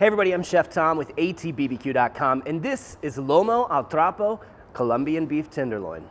Hey everybody, I'm Chef Tom with atbbq.com, and this is Lomo al Trapo Colombian Beef Tenderloin.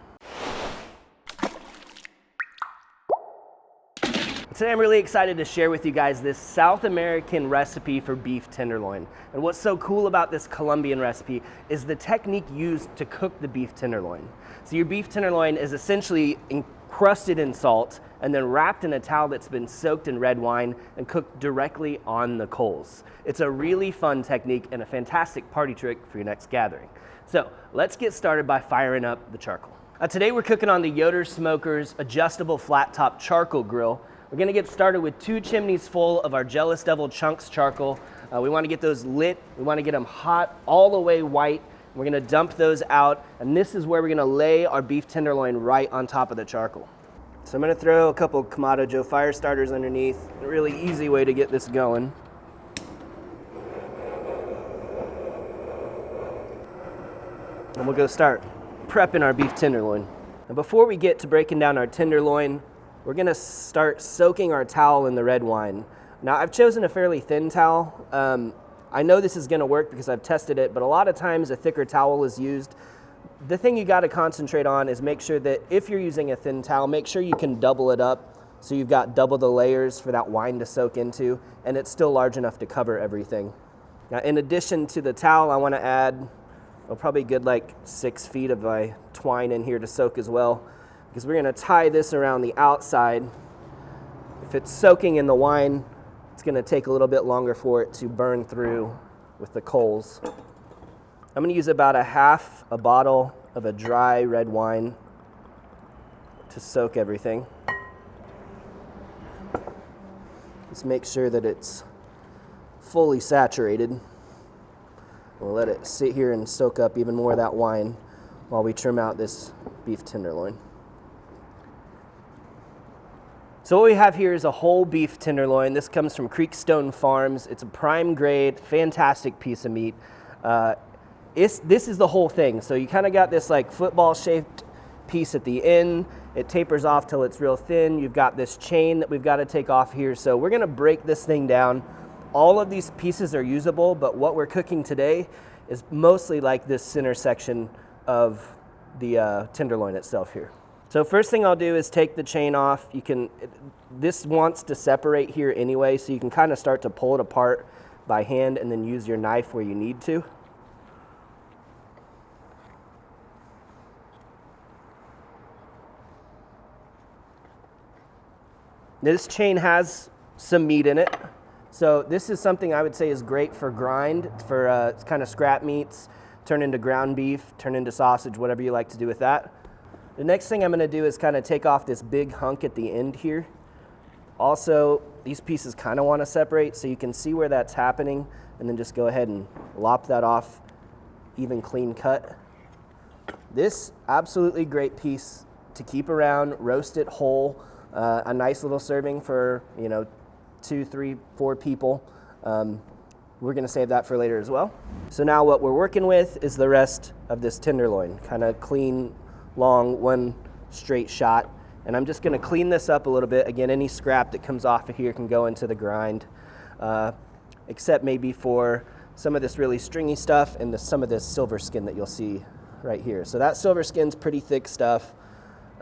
Today I'm really excited to share with you guys this South American recipe for beef tenderloin. And what's so cool about this Colombian recipe is the technique used to cook the beef tenderloin. So your beef tenderloin is essentially encrusted in salt and then wrapped in a towel that's been soaked in red wine and cooked directly on the coals. It's a really fun technique and a fantastic party trick for your next gathering. So let's get started by firing up the charcoal. Today we're cooking on the Yoder Smoker's adjustable flat top charcoal grill. We're gonna get started with 2 chimneys full of our Jealous Devil chunks charcoal. We wanna get those lit, we wanna get them hot, all the way white. We're gonna dump those out, and this is where we're gonna lay our beef tenderloin right on top of the charcoal. So I'm gonna throw a couple Kamado Joe fire starters underneath. A really easy way to get this going. And we'll go start prepping our beef tenderloin. And before we get to breaking down our tenderloin, we're gonna start soaking our towel in the red wine. Now I've chosen a fairly thin towel. I know this is gonna work because I've tested it, but a lot of times a thicker towel is used. The thing you gotta concentrate on is make sure that if you're using a thin towel, make sure you can double it up so you've got double the layers for that wine to soak into, and it's still large enough to cover everything. Now in addition to the towel, I wanna add probably good like 6 feet of my twine in here to soak as well, because we're gonna tie this around the outside. If it's soaking in the wine, it's gonna take a little bit longer for it to burn through with the coals. I'm gonna use about a half a bottle of a dry red wine to soak everything. Just make sure that it's fully saturated. We'll let it sit here and soak up even more of that wine while we trim out this beef tenderloin. So what we have here is a whole beef tenderloin. This comes from Creekstone Farms. It's a prime grade, fantastic piece of meat. This is the whole thing. So you kind of got this like football shaped piece at the end. It tapers off till it's real thin. You've got this chain that we've got to take off here. So we're gonna break this thing down. All of these pieces are usable, but what we're cooking today is mostly like this center section of the tenderloin itself here. So first thing I'll do is take the chain off. This wants to separate here anyway, so you can kind of start to pull it apart by hand and then use your knife where you need to. This chain has some meat in it. So this is something I would say is great for grind, for kind of scrap meats, turn into ground beef, turn into sausage, whatever you like to do with that. The next thing I'm gonna do is kind of take off this big hunk at the end here. Also, these pieces kind of want to separate, so you can see where that's happening, and then just go ahead and lop that off, even clean cut. This absolutely great piece to keep around, roast it whole, a nice little serving for 2, 3, 4 people. We're gonna save that for later as well. So now what we're working with is the rest of this tenderloin, kind of clean, long, one straight shot. And I'm just gonna clean this up a little bit. Again, any scrap that comes off of here can go into the grind, except maybe for some of this really stringy stuff and some of this silver skin that you'll see right here. So that silver skin's pretty thick stuff.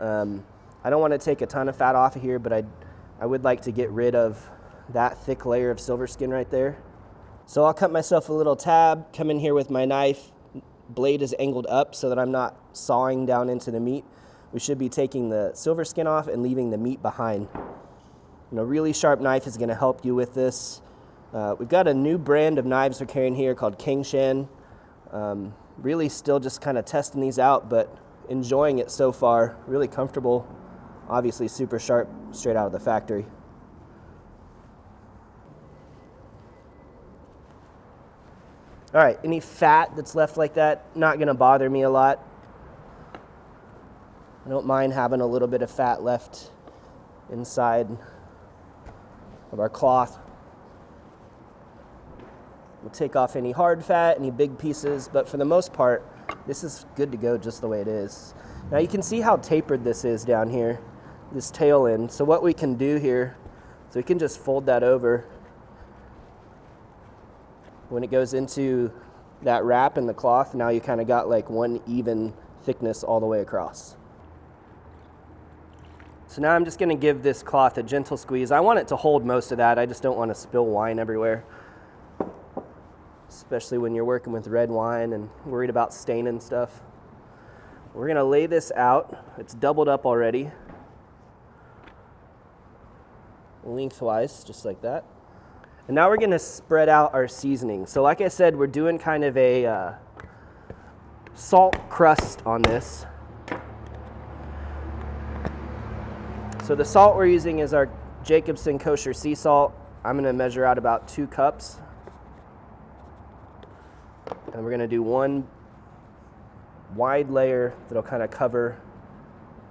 I don't wanna take a ton of fat off of here, but I would like to get rid of that thick layer of silver skin right there. So I'll cut myself a little tab, come in here with my knife. Blade is angled up so that I'm not sawing down into the meat. We should be taking the silver skin off and leaving the meat behind. A really sharp knife is gonna help you with this. We've got a new brand of knives we're carrying here called Kingshan. Really still just kind of testing these out, but enjoying it so far. Really comfortable, obviously super sharp straight out of the factory. All right, any fat that's left like that, not gonna bother me a lot. I don't mind having a little bit of fat left inside of our cloth. We'll take off any hard fat, any big pieces, but for the most part, this is good to go just the way it is. Now you can see how tapered this is down here, this tail end. So what we can do here, so we can just fold that over When it goes into that wrap in the cloth, now you kind of got like one even thickness all the way across. So now I'm just going to give this cloth a gentle squeeze. I want it to hold most of that. I just don't want to spill wine everywhere, especially when you're working with red wine and worried about staining stuff. We're going to lay this out. It's doubled up already, lengthwise, just like that. And now we're going to spread out our seasoning. So like I said, we're doing kind of a salt crust on this. So the salt we're using is our Jacobsen kosher sea salt. I'm going to measure out about 2 cups. And we're going to do one wide layer that'll kind of cover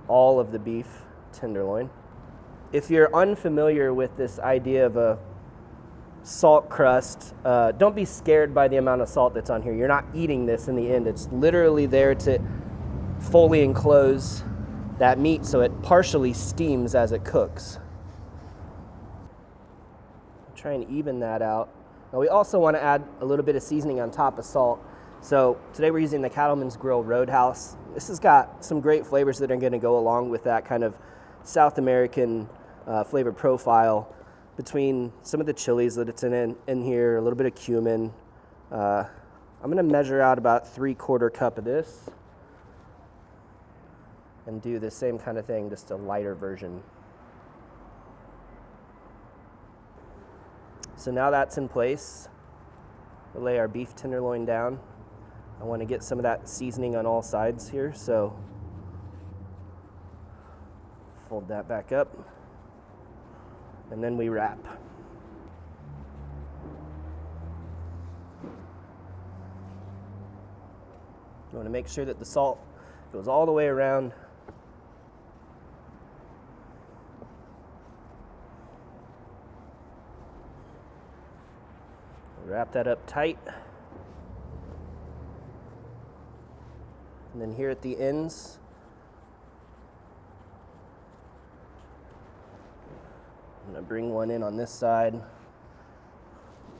all of the beef tenderloin. If you're unfamiliar with this idea of a salt crust, don't be scared by the amount of salt that's on here. You're not eating this in the end. It's literally there to fully enclose that meat so it partially steams as it cooks. Try and even that out. Now we also want to add a little bit of seasoning on top of salt. So today we're using the Cattleman's Grill Roadhouse. This has got some great flavors that are going to go along with that kind of South American flavor profile, between some of the chilies that it's in here, a little bit of cumin. I'm going to measure out about 3/4 cup of this and do the same kind of thing, just a lighter version. So now that's in place, we'll lay our beef tenderloin down. I want to get some of that seasoning on all sides here, so fold that back up, and then we wrap. You want to make sure that the salt goes all the way around. Wrap that up tight. And then here at the ends, I'm going to bring one in on this side,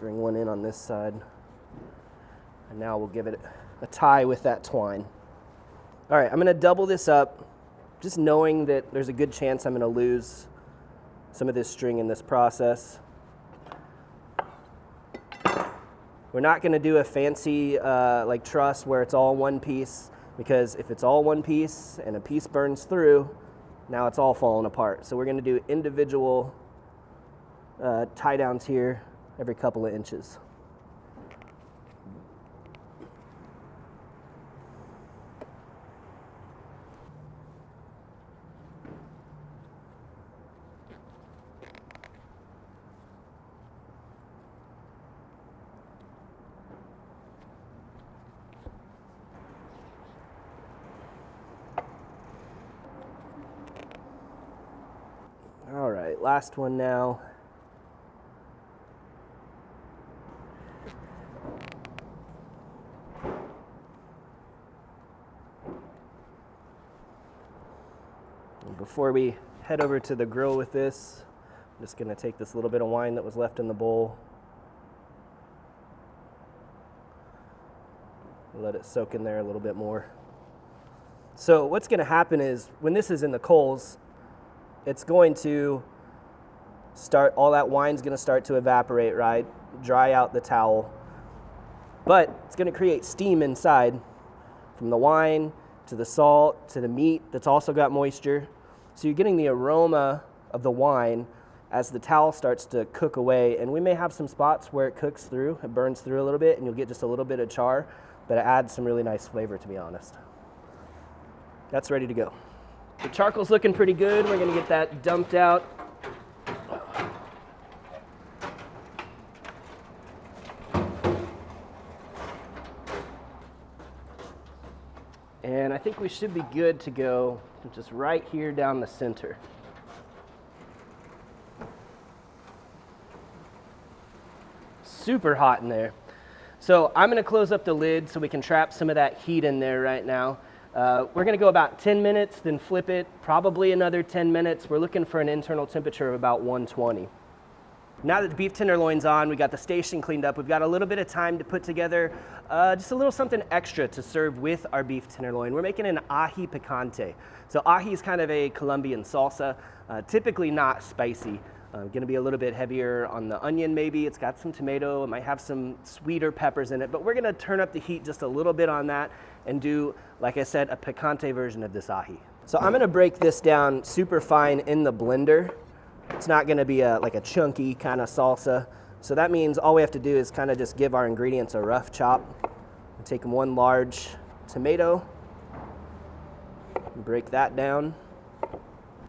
bring one in on this side, and now we'll give it a tie with that twine. All right, I'm going to double this up, just knowing that there's a good chance I'm going to lose some of this string in this process. We're not going to do a fancy like truss where it's all one piece, because if it's all one piece and a piece burns through, now it's all falling apart. So we're going to do individual tie downs here every couple of inches. All right, last one now. And before we head over to the grill with this, I'm just going to take this little bit of wine that was left in the bowl, let it soak in there a little bit more. So what's going to happen is when this is in the coals, it's going to start, all that wine's going to start to evaporate, right? Dry out the towel. But it's going to create steam inside from the wine to the salt to the meat that's also got moisture. So you're getting the aroma of the wine as the towel starts to cook away. And we may have some spots where it cooks through, it burns through a little bit, and you'll get just a little bit of char, but it adds some really nice flavor, to be honest. That's ready to go. The charcoal's looking pretty good. We're going to get that dumped out. And I think we should be good to go just right here down the center. Super hot in there. So I'm going to close up the lid so we can trap some of that heat in there right now. We're going to go about 10 minutes, then flip it, probably another 10 minutes. We're looking for an internal temperature of about 120. Now that the beef tenderloin's on, we got the station cleaned up, we've got a little bit of time to put together just a little something extra to serve with our beef tenderloin. We're making an aji picante. So aji is kind of a Colombian salsa, typically not spicy. Gonna be a little bit heavier on the onion maybe. It's got some tomato, it might have some sweeter peppers in it, but we're gonna turn up the heat just a little bit on that and do, like I said, a picante version of this aji. So I'm gonna break this down super fine in the blender. It's not gonna be like a chunky kind of salsa. So that means all we have to do is kind of just give our ingredients a rough chop. Take one large tomato, break that down.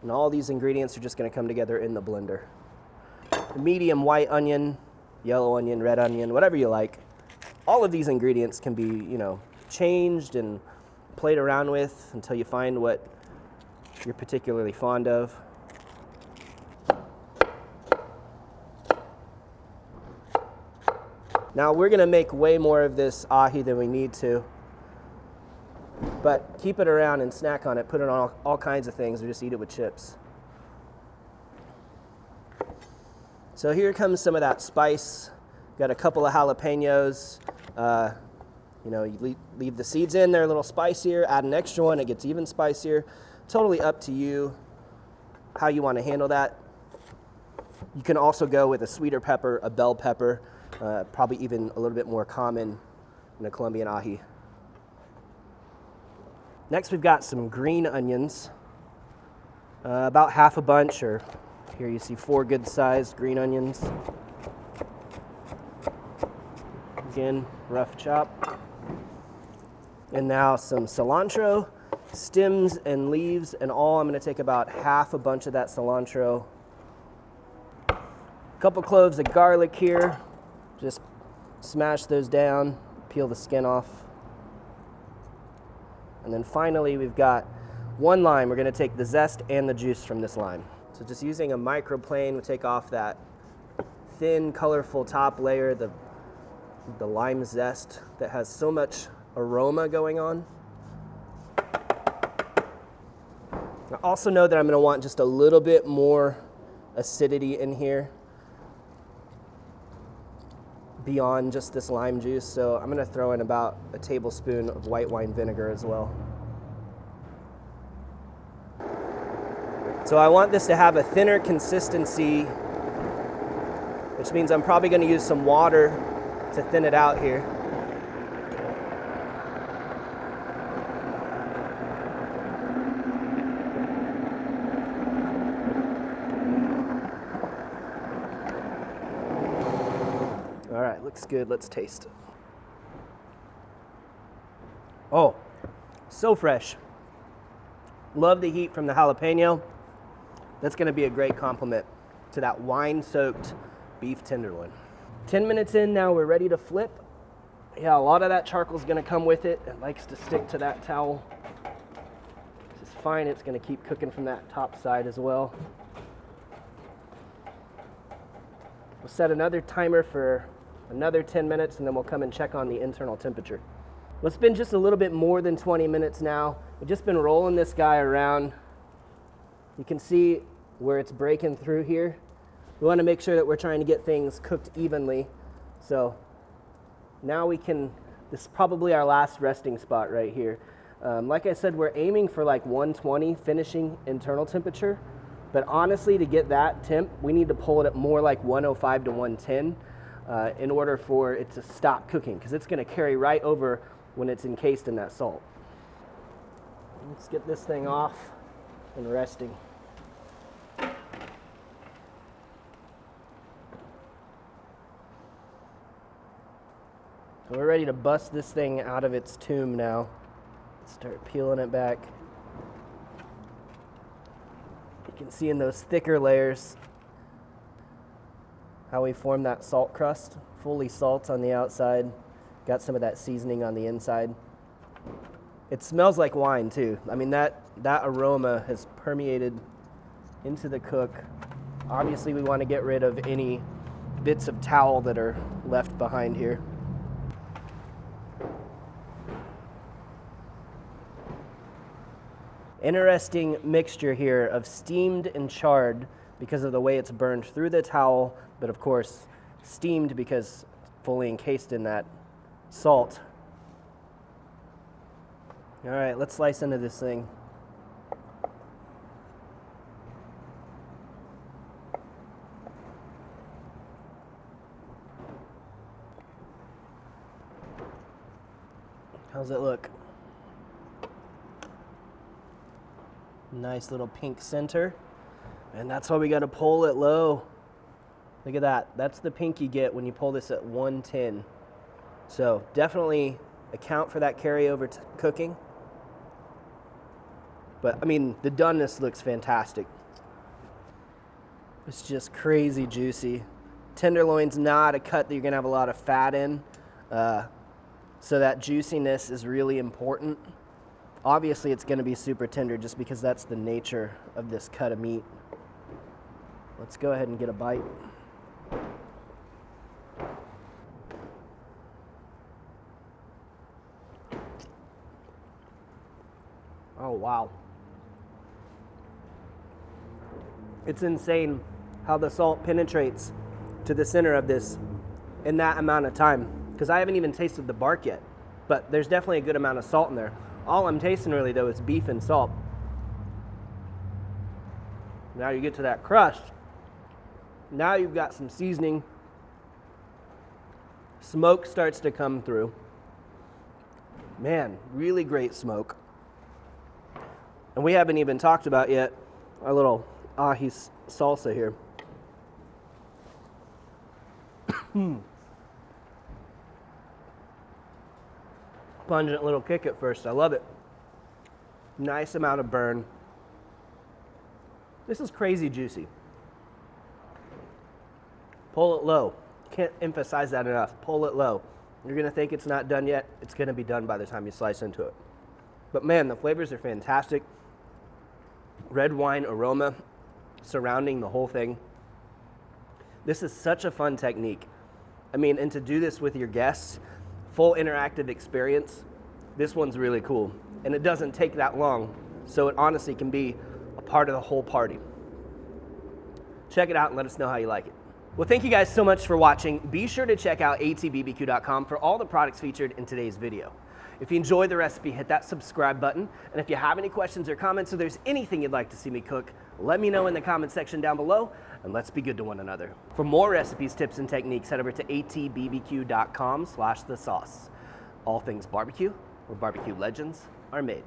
And all these ingredients are just gonna come together in the blender. A medium white onion, yellow onion, red onion, whatever you like. All of these ingredients can be, changed and played around with until you find what you're particularly fond of. Now we're gonna make way more of this aji than we need to, but keep it around and snack on it, put it on all kinds of things, or just eat it with chips. So here comes some of that spice. Got a couple of jalapenos. You leave the seeds in, they're a little spicier, add an extra one, it gets even spicier. Totally up to you how you want to handle that. You can also go with a sweeter pepper, a bell pepper, probably even a little bit more common in a Colombian aji. Next we've got some green onions, about half a bunch, or here you see 4 good sized green onions. Again, rough chop. And now some cilantro, stems and leaves, and all I'm gonna take about half a bunch of that cilantro. A couple cloves of garlic here, just smash those down, peel the skin off. And then finally we've got 1 lime. We're gonna take the zest and the juice from this lime. So just using a microplane, we'll take off that thin, colorful top layer, the lime zest that has so much aroma going on. I also know that I'm gonna want just a little bit more acidity in here beyond just this lime juice, so I'm gonna throw in about a tablespoon of white wine vinegar as well. So I want this to have a thinner consistency, which means I'm probably gonna use some water to thin it out here. All right, looks good, let's taste it. Oh, so fresh. Love the heat from the jalapeno. That's gonna be a great complement to that wine-soaked beef tenderloin. 10 minutes in now, we're ready to flip. Yeah, a lot of that charcoal's gonna come with it. It likes to stick to that towel. This is fine, it's gonna keep cooking from that top side as well. We'll set another timer for another 10 minutes and then we'll come and check on the internal temperature. Well, it's been just a little bit more than 20 minutes now. We've just been rolling this guy around. You can see where it's breaking through here. We want to make sure that we're trying to get things cooked evenly. So now this is probably our last resting spot right here. Like I said, we're aiming for like 120 finishing internal temperature, but honestly, to get that temp, we need to pull it at more like 105 to 110 in order for it to stop cooking, because it's going to carry right over when it's encased in that salt. Let's get this thing off and resting. We're ready to bust this thing out of its tomb now. Start peeling it back. You can see in those thicker layers how we form that salt crust. Fully salt on the outside. Got some of that seasoning on the inside. It smells like wine too. I mean, that aroma has permeated into the cook. Obviously we want to get rid of any bits of towel that are left behind here. Interesting mixture here of steamed and charred. because of the way it's burned through the towel, but of course steamed because it's fully encased in that salt. All right, let's slice into this thing. How's it look? Nice little pink center. And that's why we got to pull it low. Look at that. That's the pink you get when you pull this at 110. So definitely account for that carryover to cooking. But I mean, the doneness looks fantastic. It's just crazy juicy. Tenderloin's not a cut that you're gonna have a lot of fat in. So that juiciness is really important. Obviously it's gonna be super tender just because that's the nature of this cut of meat. Let's go ahead and get a bite. Oh, wow. It's insane how the salt penetrates to the center of this in that amount of time. Because I haven't even tasted the bark yet, but there's definitely a good amount of salt in there. All I'm tasting really though is beef and salt. Now you get to that crust. Now you've got some seasoning. Smoke starts to come through. Man, really great smoke. And we haven't even talked about yet our little aji salsa here. Pungent little kick at first. I love it. Nice amount of burn. This is crazy juicy. Pull it low. Can't emphasize that enough. Pull it low. You're going to think it's not done yet. It's going to be done by the time you slice into it. But man, the flavors are fantastic. Red wine aroma surrounding the whole thing. This is such a fun technique. I mean, and to do this with your guests, full interactive experience, this one's really cool. And it doesn't take that long, so it honestly can be a part of the whole party. Check it out and let us know how you like it. Well, thank you guys so much for watching. Be sure to check out atbbq.com for all the products featured in today's video. If you enjoyed the recipe, hit that subscribe button. And if you have any questions or comments, or there's anything you'd like to see me cook, let me know in the comment section down below, and let's be good to one another. For more recipes, tips, and techniques, head over to atbbq.com/thesauce. All things barbecue, where barbecue legends are made.